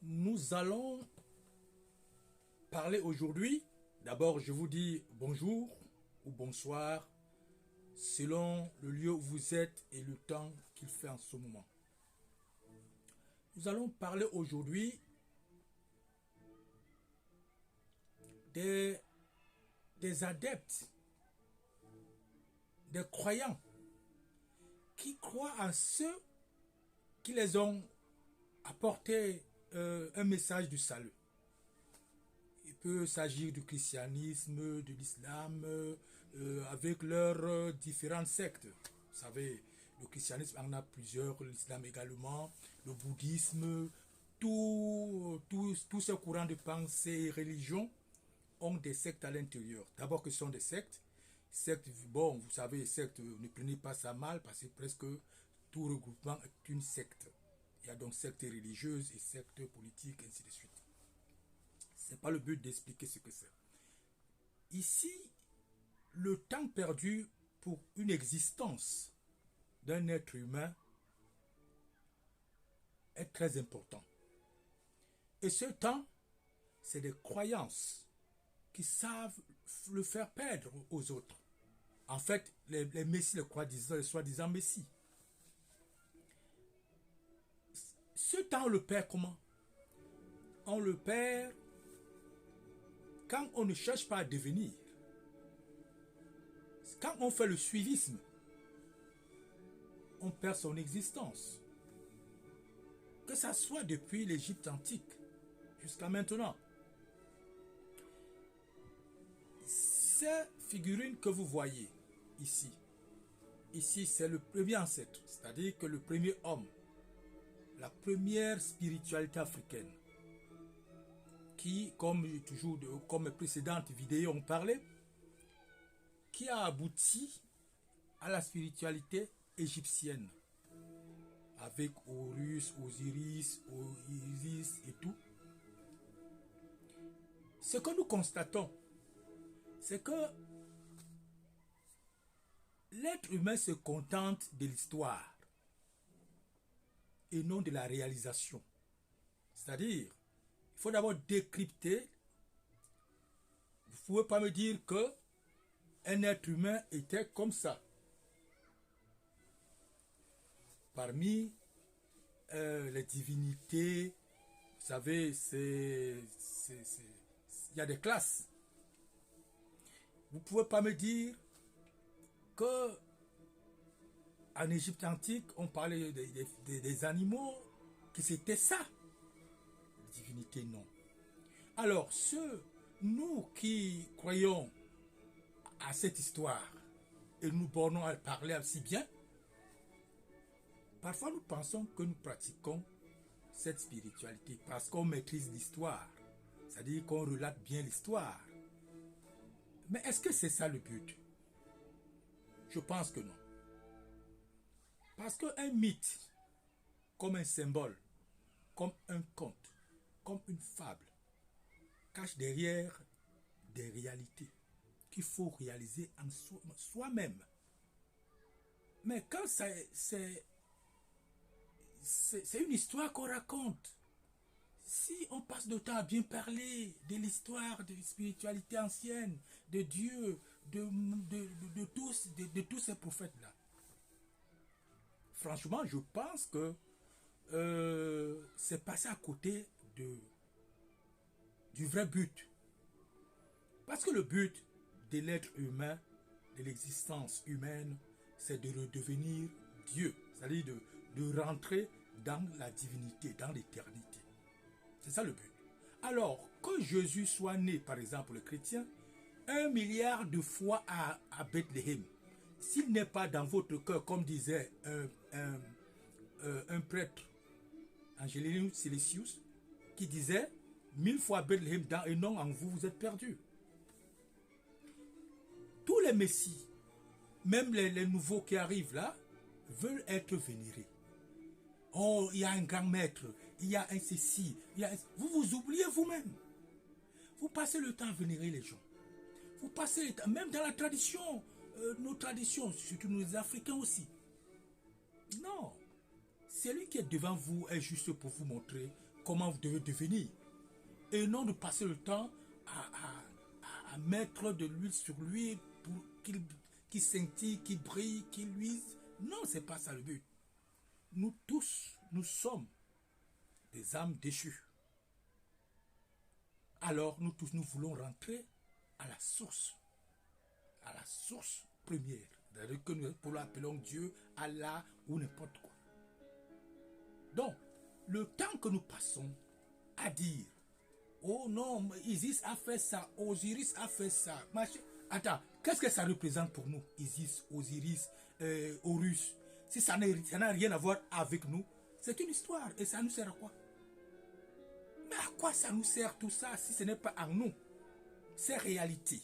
Nous allons parler aujourd'hui. D'abord, je vous dis bonjour ou bonsoir selon le lieu où vous êtes et le temps qu'il fait en ce moment. Nous allons parler aujourd'hui des, des adeptes, des croyants qui croient en ceux qui les ont apporté un message du salut. Il peut s'agir du christianisme, de l'islam, avec leurs différentes sectes. Vous savez, le christianisme en a plusieurs, l'islam également, le bouddhisme, tous ces courants de pensée et religions ont des sectes à l'intérieur. D'abord que ce sont des sectes. Sectes, bon, vous savez, les sectes, ne prenez pas ça mal parce que presque tout regroupement est une secte. Il y a donc sectes religieuses et sectes politiques, ainsi de suite. Ce n'est pas le but d'expliquer ce que c'est. Ici, le temps perdu pour une existence d'un être humain est très important. Et ce temps, c'est des croyances qui savent le faire perdre aux autres. En fait, les messies, les soi-disant messies. Ce temps, on le perd comment? On le perd quand on ne cherche pas à devenir. Quand on fait le suivisme, on perd son existence. Que ça soit depuis l'Égypte antique jusqu'à maintenant. Ces figurines que vous voyez ici c'est le premier ancêtre, c'est-à-dire que le premier homme, la première spiritualité africaine, qui, comme mes précédentes vidéos ont parlé, qui a abouti à la spiritualité égyptienne, avec Horus, Osiris, Isis et tout. Ce que nous constatons, c'est que l'être humain se contente de l'histoire et non de la réalisation. C'est-à-dire, il faut d'abord décrypter. Vous ne pouvez pas me dire que un être humain était comme ça. Parmi les divinités, vous savez, il y a des classes. Vous ne pouvez pas me dire que en Égypte antique, on parlait des animaux, que c'était ça. Les divinités, non. Alors, nous qui croyons à cette histoire et nous bornons à parler aussi bien, parfois nous pensons que nous pratiquons cette spiritualité parce qu'on maîtrise l'histoire, c'est-à-dire qu'on relate bien l'histoire. Mais est-ce que c'est ça le but? Je pense que non. Parce qu'un mythe, comme un symbole, comme un conte, comme une fable, cache derrière des réalités qu'il faut réaliser en soi-même. Mais quand c'est une histoire qu'on raconte, si on passe de temps à bien parler de l'histoire, de la spiritualité ancienne, de Dieu, de tous ces prophètes-là, franchement, je pense que c'est passé à côté du vrai but. Parce que le but de l'être humain, de l'existence humaine, c'est de redevenir Dieu, c'est-à-dire de rentrer dans la divinité, dans l'éternité. C'est ça le but. Alors, que Jésus soit né, par exemple, le chrétien, 1 milliard de fois à Bethléem, s'il n'est pas dans votre cœur, comme disait un prêtre, Angelinus Silesius, qui disait 1000 fois Bethléem et non en vous, vous êtes perdus. Tous les messies, même les nouveaux qui arrivent là, veulent être vénérés. Oh, il y a un grand maître, il y a un ceci, vous vous oubliez vous-même. Vous passez le temps à vénérer les gens. Vous passez le temps, même dans la tradition, nos traditions, surtout nous Africains aussi. Non, celui qui est devant vous est juste pour vous montrer comment vous devez devenir. Et non de passer le temps à mettre de l'huile sur lui pour qu'il scintille, qu'il brille, qu'il luise. Non, c'est pas ça le but. Nous tous, nous sommes des âmes déchues. Alors, nous tous, nous voulons rentrer à la source première. Que nous l'appelons Dieu, Allah ou n'importe quoi. Donc, le temps que nous passons à dire, oh non, Isis a fait ça, Osiris a fait ça. Attends, qu'est-ce que ça représente pour nous, Isis, Osiris, Horus? Si ça n'a rien à voir avec nous, c'est une histoire. Et ça nous sert à quoi? Mais à quoi ça nous sert tout ça si ce n'est pas à nous? Ces réalités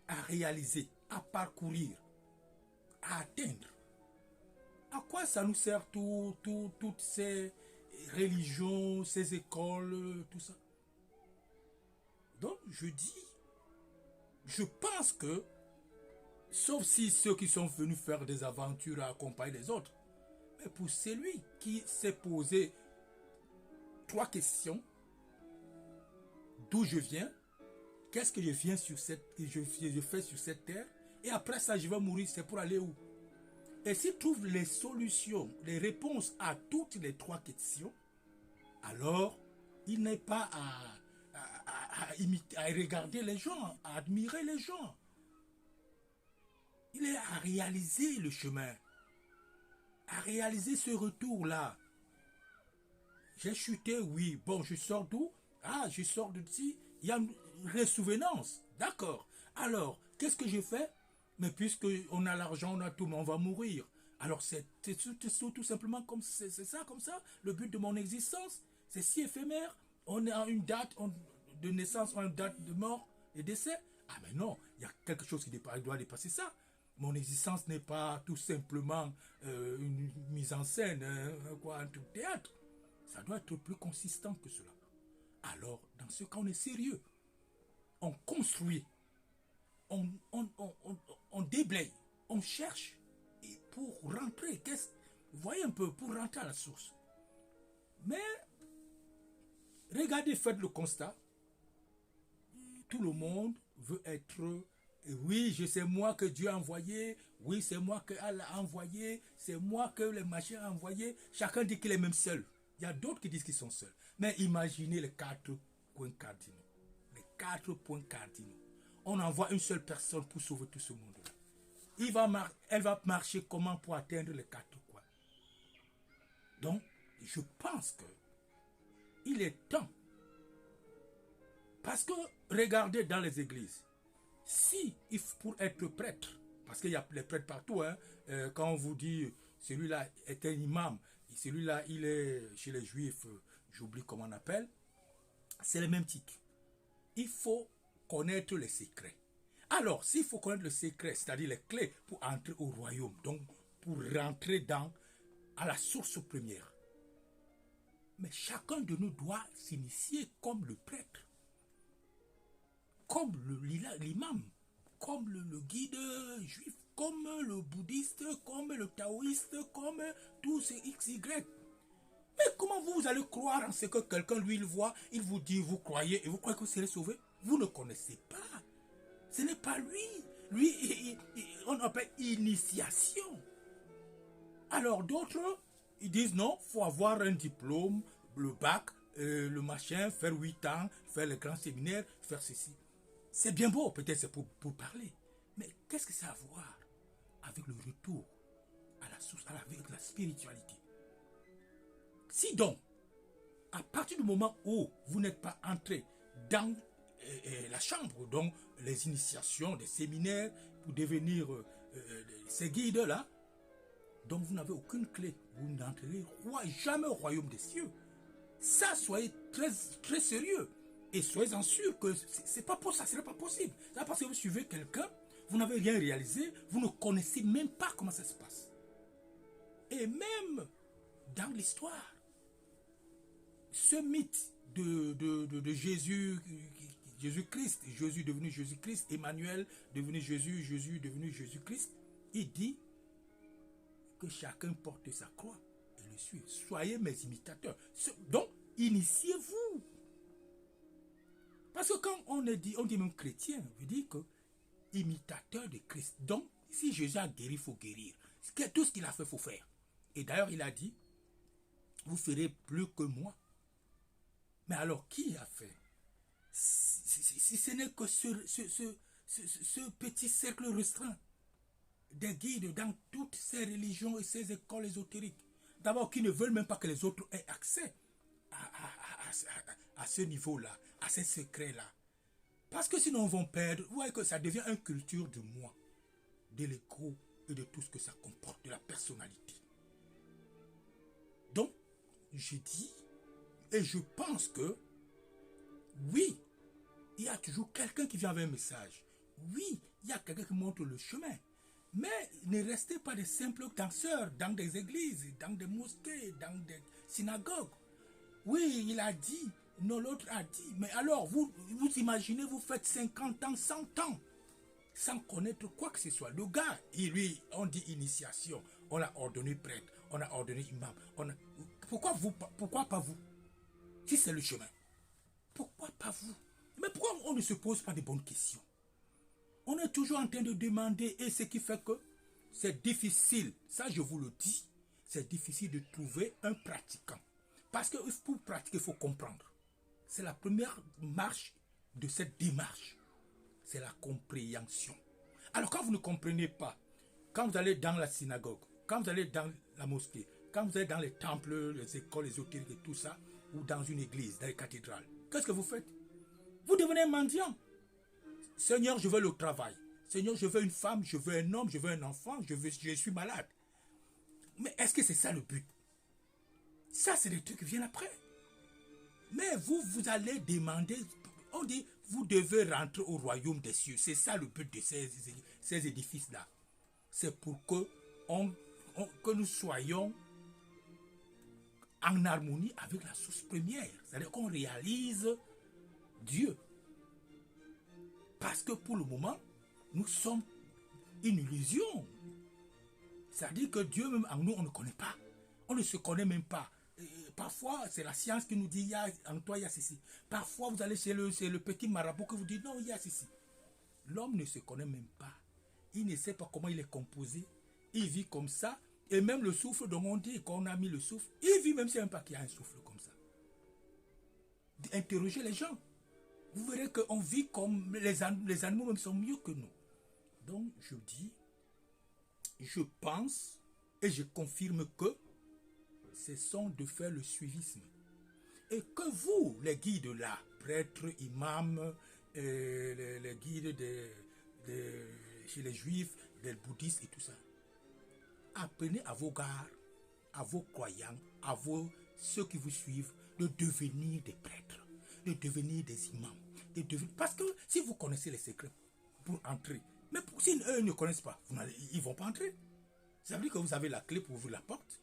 à réaliser, à parcourir, à atteindre. À quoi ça nous sert toutes ces religions, ces écoles, tout ça? Donc, je pense que, sauf si ceux qui sont venus faire des aventures à accompagner les autres, mais pour celui qui s'est posé 3 questions, d'où je viens, qu'est-ce que je fais sur cette terre, et après ça, je vais mourir, c'est pour aller où? Et s'il trouve les solutions, les réponses à toutes les 3 questions, alors il n'est pas à regarder les gens, à admirer les gens. Il est à réaliser le chemin, à réaliser ce retour-là. J'ai chuté, oui. Bon, je sors d'où? Ah, je sors d'ici. Il y a une ressouvenance. D'accord. Alors, qu'est-ce que je fais? Mais puisqu'on a l'argent, on a tout, mais on va mourir. Alors, c'est tout simplement comme c'est ça, comme ça, le but de mon existence. C'est si éphémère. On a une date de naissance, on a une date de mort et décès. Ah, mais non, il y a quelque chose qui doit dépasser ça. Mon existence n'est pas tout simplement une mise en scène, un truc de théâtre. Ça doit être plus consistant que cela. Alors, dans ce cas, on est sérieux. On construit. On déblaye. On cherche. Et pour rentrer, vous voyez un peu, pour rentrer à la source. Mais, regardez, faites le constat. Tout le monde veut être... Oui, c'est moi que Dieu a envoyé. Oui, c'est moi que Allah a envoyé. C'est moi que les machins ont envoyé. Chacun dit qu'il est même seul. Il y a d'autres qui disent qu'ils sont seuls. Mais imaginez les 4 points cardinaux. Les 4 points cardinaux. On envoie une seule personne pour sauver tout ce monde-là. Elle va marcher comment pour atteindre les 4 points? Donc, je pense que il est temps. Parce que, regardez dans les églises, si, pour être prêtre, parce qu'il y a les prêtres partout, hein, quand on vous dit, celui-là est un imam, celui-là, il est chez les juifs, j'oublie comment on appelle, c'est le même titre. Il faut connaître les secrets. Alors, s'il faut connaître le secret, c'est-à-dire les clés pour entrer au royaume, donc pour rentrer à la source première, mais chacun de nous doit s'initier comme le prêtre, comme l'imam, comme le guide juif, comme le bouddhiste, comme le taoïste, comme tous ces XY. Mais comment vous allez croire en ce que quelqu'un, lui, il voit, il vous dit, vous croyez, et vous croyez que vous serez sauvé? Vous ne connaissez pas. Ce n'est pas lui. Lui, on appelle initiation. Alors d'autres, ils disent non, il faut avoir un diplôme, le bac, le machin, faire 8 ans, faire le grand séminaire, faire ceci. C'est bien beau, peut-être c'est pour parler. Mais qu'est-ce que ça a à voir avec le retour à la source, avec la spiritualité? Si donc, à partir du moment où vous n'êtes pas entré dans la chambre, donc les initiations, des séminaires, pour devenir ces guides-là, donc vous n'avez aucune clé. Vous n'entrerez jamais au royaume des cieux. Ça, soyez très, très sérieux. Et soyez-en sûr que c'est pas pour ça, ce n'est pas possible. C'est parce que vous suivez quelqu'un, vous n'avez rien réalisé, vous ne connaissez même pas comment ça se passe. Et même dans l'histoire, ce mythe de Jésus-Christ, Jésus devenu Jésus-Christ, Emmanuel devenu Jésus, Jésus devenu Jésus-Christ, il dit que chacun porte sa croix et le suit. Soyez mes imitateurs. Donc, initiez-vous. Parce que quand on dit même chrétien, veut dire que imitateur de Christ. Donc, si Jésus a guéri, il faut guérir. Tout ce qu'il a fait, il faut faire. Et d'ailleurs, il a dit, vous ferez plus que moi. Mais alors, qui a fait? Si ce n'est que ce petit cercle restreint des guides dans toutes ces religions et ces écoles ésotériques. D'abord, qui ne veulent même pas que les autres aient accès à ce niveau-là, à ces secrets-là. Parce que sinon, on va perdre. Vous voyez que ça devient une culture du moi, de l'ego et de tout ce que ça comporte, de la personnalité. Donc, je dis, et je pense que, oui, il y a toujours quelqu'un qui vient avec un message. Oui, il y a quelqu'un qui montre le chemin. Mais ne restez pas des simples danseurs dans des églises, dans des mosquées, dans des synagogues. Oui, il a dit, non, l'autre a dit. Mais alors, vous imaginez, vous faites 50 ans, 100 ans, sans connaître quoi que ce soit. Le gars, lui, on dit initiation, on l'a ordonné prêtre, on a ordonné imam. Pourquoi pas vous? Si c'est le chemin. Pourquoi pas vous? Mais pourquoi on ne se pose pas de bonnes questions? On est toujours en train de demander, et ce qui fait que c'est difficile, ça je vous le dis, c'est difficile de trouver un pratiquant. Parce que pour pratiquer, il faut comprendre. C'est la première marche de cette démarche. C'est la compréhension. Alors quand vous ne comprenez pas, quand vous allez dans la synagogue, quand vous allez dans la mosquée, quand vous allez dans les temples, les écoles ésotériques et tout ça, ou dans une église, dans les cathédrales, qu'est-ce que vous faites? Vous devenez mendiant. Seigneur, je veux le travail. Seigneur, je veux une femme, je veux un homme, je veux un enfant, je suis malade. Mais est-ce que c'est ça le but? Ça, c'est des trucs qui viennent après. Mais vous allez demander, on dit, vous devez rentrer au royaume des cieux. C'est ça le but de ces édifices-là. C'est pour que nous soyons en harmonie avec la source première. C'est-à-dire qu'on réalise Dieu. Parce que pour le moment, nous sommes une illusion. C'est-à-dire que Dieu même en nous, on ne connaît pas. On ne se connaît même pas. Parfois, c'est la science qui nous dit, en toi, il y a ceci. Parfois, vous allez chez le petit marabout qui vous dit, non, il y a ceci. L'homme ne se connaît même pas. Il ne sait pas comment il est composé. Il vit comme ça. Et même le souffle dont on dit qu'on a mis le souffle, il vit même si même pas qu'il y a un souffle comme ça. Interrogez les gens. Vous verrez qu'on vit comme les animaux même sont mieux que nous. Donc, je dis, je pense et je confirme que ce sont de faire le suivisme. Et que vous, les guides là, prêtres, imams, les guides chez les juifs, des bouddhistes et tout ça, apprenez à vos gars, à vos croyants, ceux qui vous suivent, de devenir des prêtres, de devenir des imams. Parce que si vous connaissez les secrets pour entrer, mais si eux ne connaissent pas, ils ne vont pas entrer. Ça veut dire que vous avez la clé pour ouvrir la porte.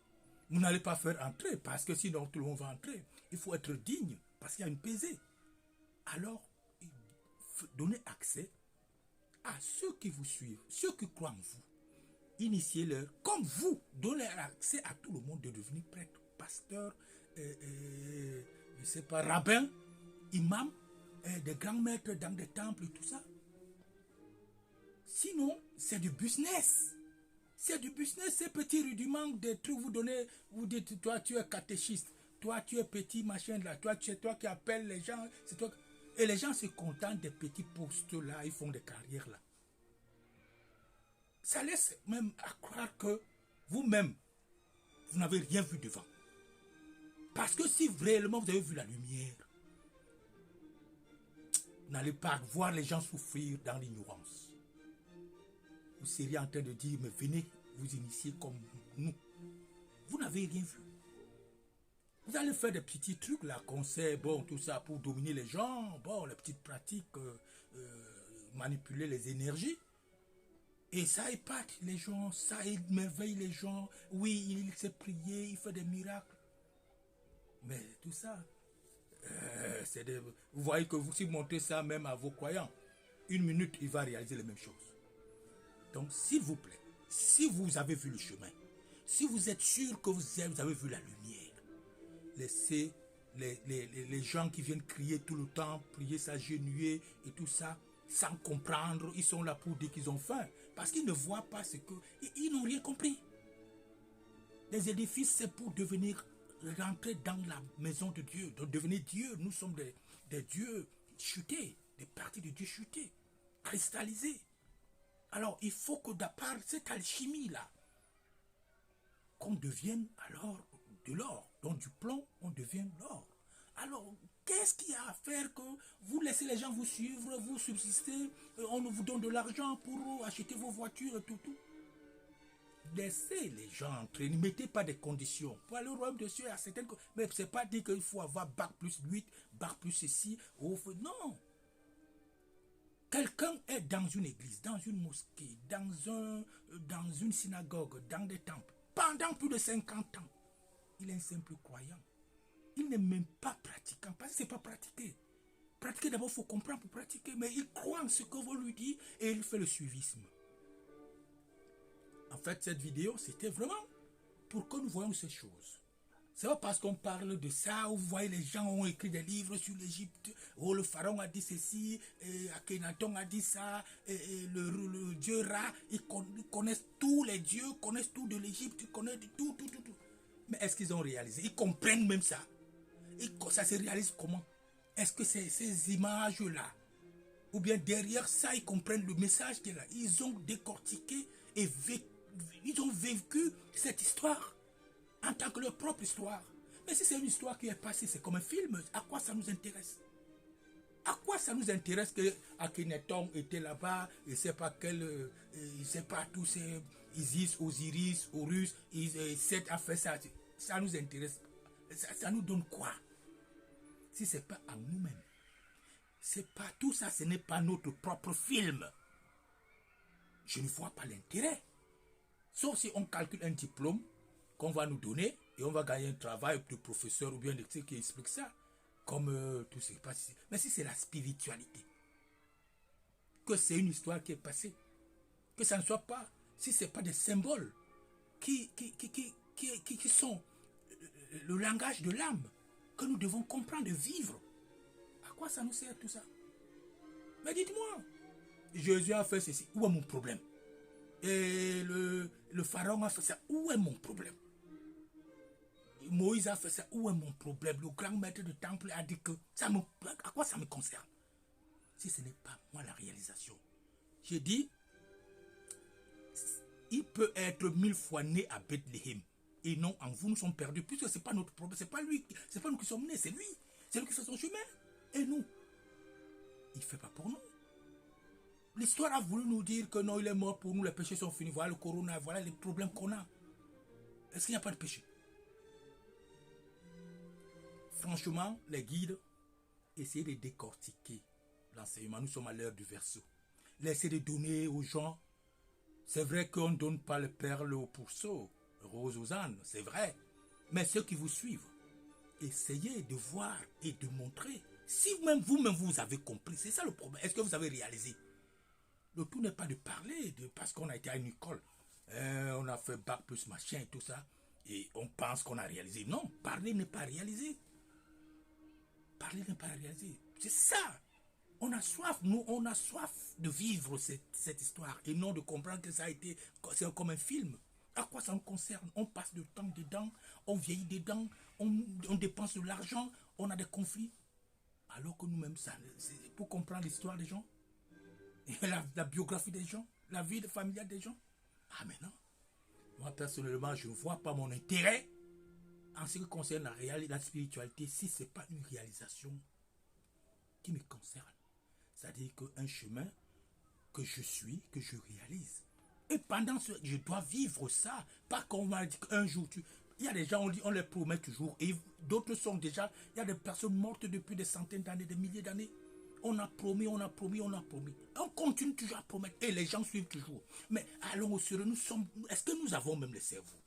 Vous n'allez pas faire entrer, parce que sinon tout le monde va entrer. Il faut être digne, parce qu'il y a une pesée. Alors, donnez accès à ceux qui vous suivent, ceux qui croient en vous. Initiez-leur, comme vous, donnez accès à tout le monde de devenir prêtre, pasteur, je ne sais pas, rabbin, imam, des grands maîtres dans des temples et tout ça. Sinon, c'est du business. C'est du business, ces petits rudiments des trucs, vous dites, toi tu es catéchiste, toi tu es petit machin là, c'est toi qui appelles les gens, c'est toi. Et les gens se contentent des petits postes là, ils font des carrières là. Ça laisse même à croire que vous-même, vous n'avez rien vu devant. Parce que si réellement vous avez vu la lumière, vous n'allez pas voir les gens souffrir dans l'ignorance. Vous seriez en train de dire, mais venez vous initier comme nous. Vous n'avez rien vu. Vous allez faire des petits trucs là, conseils, bon, tout ça pour dominer les gens, bon, les petites pratiques, manipuler les énergies. Et ça épate les gens, ça émerveille les gens. Oui, il sait prier, il fait des miracles. Mais tout ça, vous voyez que si vous montrez ça même à vos croyants, une minute, il va réaliser les mêmes choses. Donc, s'il vous plaît, si vous avez vu le chemin, si vous êtes sûr que vous avez vu la lumière, laissez les gens qui viennent crier tout le temps, prier, s'agenouiller et tout ça, sans comprendre, ils sont là pour dire qu'ils ont faim. Parce qu'ils ne voient pas ce que... Ils n'ont rien compris. Les édifices, c'est pour devenir, rentrer dans la maison de Dieu, donc devenir Dieu. Nous sommes des dieux chutés, des parties de Dieu chutés, cristallisés. Alors, il faut que d'après cette alchimie-là, qu'on devienne alors de l'or. Donc du plomb, on devient l'or. Alors, qu'est-ce qu'il y a à faire que vous laissez les gens vous suivre, vous subsister, on vous donne de l'argent pour acheter vos voitures et tout. Laissez les gens entrer, ne mettez pas des conditions. Pour aller au royaume de Dieu, il y a certaines... Mais ce n'est pas dit qu'il faut avoir bac plus 8, bac plus ceci, non. Quelqu'un est dans une église, dans une mosquée, dans une synagogue, dans des temples, pendant plus de 50 ans. Il est un simple croyant. Il n'est même pas pratiquant, parce que ce n'est pas pratiqué. Pratiquer d'abord, il faut comprendre pour pratiquer, mais il croit en ce que vous lui dites et il fait le suivisme. En fait, cette vidéo, c'était vraiment pour que nous voyions ces choses. C'est pas parce qu'on parle de ça, où vous voyez les gens ont écrit des livres sur l'Égypte, le pharaon a dit ceci, Akhenaton a dit ça, le dieu Ra, ils connaissent tous les dieux, connaissent tout de l'Égypte, ils connaissent tout. Mais est-ce qu'ils ont réalisé? Ils comprennent même ça. Et ça se réalise comment? Est-ce que c'est ces images-là? Ou bien derrière ça, ils comprennent le message qui est là. Ils ont décortiqué et ils ont vécu cette histoire en tant que leur propre histoire. Mais si c'est une histoire qui est passée, c'est comme un film, à quoi ça nous intéresse? À quoi ça nous intéresse que Akhenaton était là-bas, et ne sait pas quel, il sait pas tous ces Isis, Osiris, Horus, Seth a fait ça. Ça nous intéresse. Ça nous donne quoi? Si ce n'est pas en nous-mêmes. C'est pas tout ça, ce n'est pas notre propre film. Je ne vois pas l'intérêt. Sauf si on calcule un diplôme qu'on va nous donner et on va gagner un travail de professeur ou bien de qui explique ça. Comme tout ce qui passe ici. Mais si c'est la spiritualité, que c'est une histoire qui est passée, que ça ne soit pas, si ce n'est pas des symboles qui sont le langage de l'âme, que nous devons comprendre et vivre. À quoi ça nous sert tout ça? Mais dites-moi, Jésus a fait ceci, où est mon problème? Et le pharaon a fait ça, où est mon problème? Moïse a fait ça, où est mon problème? Le grand maître du temple a dit que à quoi ça me concerne? Si ce n'est pas moi la réalisation. J'ai dit, il peut être 1000 fois né à Bethléem. Et non, en vous, nous sommes perdus, puisque ce n'est pas notre problème, c'est pas lui, c'est pas nous qui sommes nés, c'est lui. C'est lui qui fait son chemin. Et nous, il ne fait pas pour nous. L'histoire a voulu nous dire que non, il est mort pour nous, les péchés sont finis, voilà le corona, voilà les problèmes qu'on a. Est-ce qu'il n'y a pas de péché? Franchement, les guides, essayez de décortiquer l'enseignement. Nous sommes à l'heure du verseau. Laissez de donner aux gens. C'est vrai qu'on ne donne pas les perles aux pourceaux, roses aux ânes, c'est vrai. Mais ceux qui vous suivent, essayez de voir et de montrer. Si vous-même vous avez compris, c'est ça le problème. Est-ce que vous avez réalisé? Le tout n'est pas de parler parce qu'on a été à une école. On a fait bac plus machin et tout ça. Et on pense qu'on a réalisé. Non, parler n'est pas réalisé. Parler n'est pas réalisé. C'est ça. On a soif, nous, on a soif de vivre cette histoire et non de comprendre que ça a été, c'est comme un film. À quoi ça nous concerne? On passe du temps dedans, on vieillit dedans, on dépense de l'argent, on a des conflits. Alors que nous-mêmes, c'est pour comprendre l'histoire des gens, et la biographie des gens, la vie familiale des gens. Ah mais non. Moi, personnellement, je ne vois pas mon intérêt en ce qui concerne la spiritualité si ce n'est pas une réalisation qui me concerne. C'est-à-dire qu'un chemin que je suis, que je réalise. Et pendant ce, je dois vivre ça. Pas qu'on m'a dit qu'un jour, il y a des gens, on les promet toujours. Et d'autres sont déjà, il y a des personnes mortes depuis des centaines d'années, des milliers d'années. On a promis, on a promis, on a promis. On continue toujours à promettre. Et les gens suivent toujours. Mais allons au sérieux, est-ce que nous avons même le cerveau?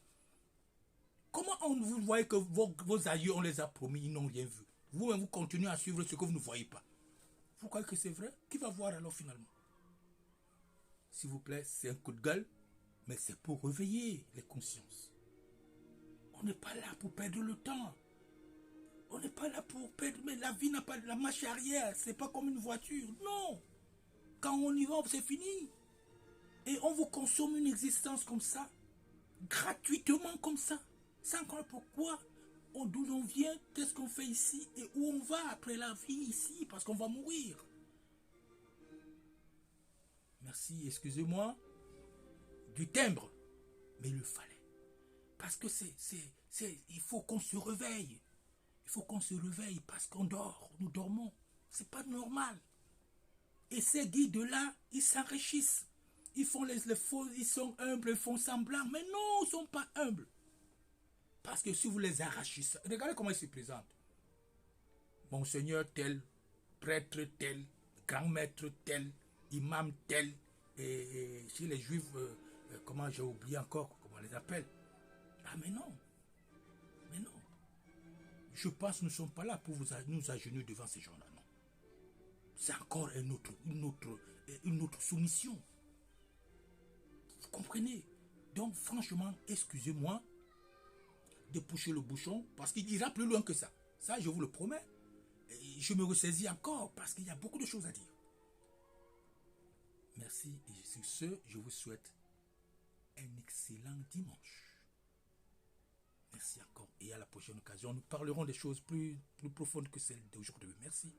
Comment vous voyez que vos aïeux, on les a promis, ils n'ont rien vu? Vous-même, vous continuez à suivre ce que vous ne voyez pas. Vous croyez que c'est vrai? Qui va voir alors finalement? S'il vous plaît, c'est un coup de gueule, mais c'est pour réveiller les consciences. On n'est pas là pour perdre le temps. On n'est pas là pour perdre, mais la vie n'a pas de la marche arrière. C'est pas comme une voiture. Non. Quand on y va, c'est fini. Et on vous consomme une existence comme ça, gratuitement comme ça, sans comprendre pourquoi, d'où on vient, qu'est-ce qu'on fait ici et où on va après la vie ici, parce qu'on va mourir. Merci, excusez-moi, du timbre, mais il le fallait. Parce que il faut qu'on se réveille. Il faut qu'on se réveille parce qu'on dort, nous dormons. C'est pas normal. Et ces guides-là, ils s'enrichissent. Ils font les faux, ils sont humbles, ils font semblant. Mais non, ils ne sont pas humbles. Parce que si vous les arrachissez, regardez comment ils se présentent. Monseigneur tel, prêtre tel, grand maître tel, imam tel, et chez les juifs, comment j'ai oublié encore, comment on les appelle. Ah mais non, mais non. Je pense que nous ne sommes pas là pour nous agenouiller devant ces gens-là, non. C'est encore une autre soumission. Vous comprenez? Donc franchement, excusez-moi de pousser le bouchon, parce qu'il ira plus loin que ça. Ça, je vous le promets. Et je me ressaisis encore, parce qu'il y a beaucoup de choses à dire. Merci, et sur ce, je vous souhaite un excellent dimanche. Merci encore, et à la prochaine occasion, nous parlerons des choses plus profondes que celles d'aujourd'hui. Merci.